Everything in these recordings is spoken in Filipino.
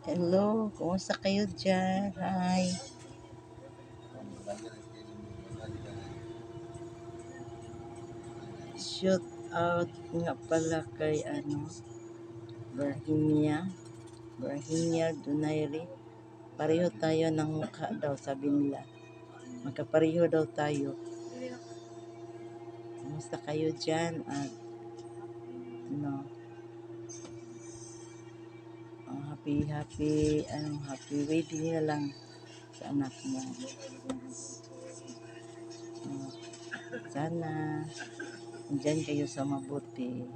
Hello, kumusta kayo dyan? Hi. Shout out nga pala kay Virginia Donaire. Pareho tayo ng mukha daw, sabi nila. Magkapareho daw tayo. Kumusta kayo dyan? At ano, happy wedding na lang sa anak mo. Sana dyan kayo sa mabuti.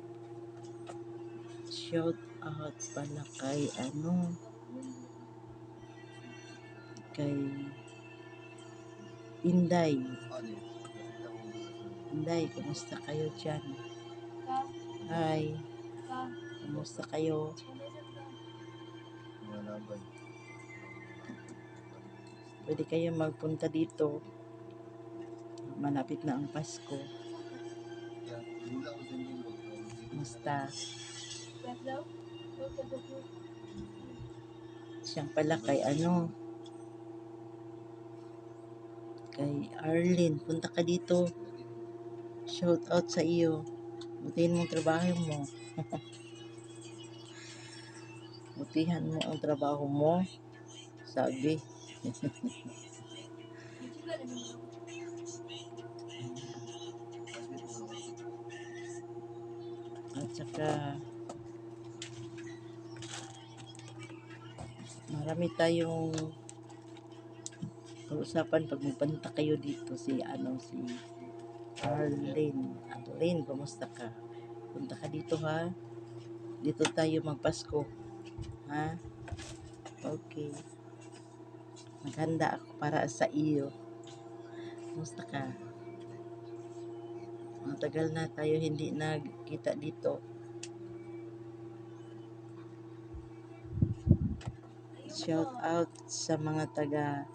Shout out pala kay kay Inday. Inday, kumusta kayo dyan? Hi, kumusta kayo? Pwede kayo magpunta dito. Malapit na ang Pasko. Kumusta? Siyang pala kay kay Arlene, punta ka dito. Shout out sa iyo. Butihan mo ang trabaho mo. Butihan mo ang trabaho mo. Sabi. At saka marami tayong pag-usapan pag magpunta kayo dito si Arlene. Arlene, kumusta ka? Punta ka dito ha. Dito tayo magpasko. Ha? Okay. Maghanda ako para sa iyo. Kumusta ka? Matagal na tayo hindi nagkita dito. Shout out sa mga taga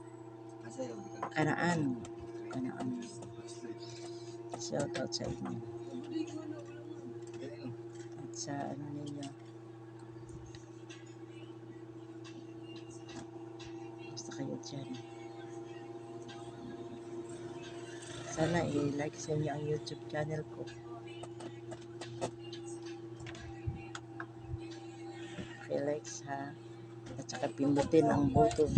Kanaan. Shout out sa inyo. At sa ninyo. Basta kayo dyan. Sana i-like sa inyo ang YouTube channel ko. I-like ha. At saka pindutin ang button.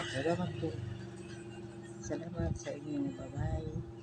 Salamat po. Salamat sa inyo. Bye-bye.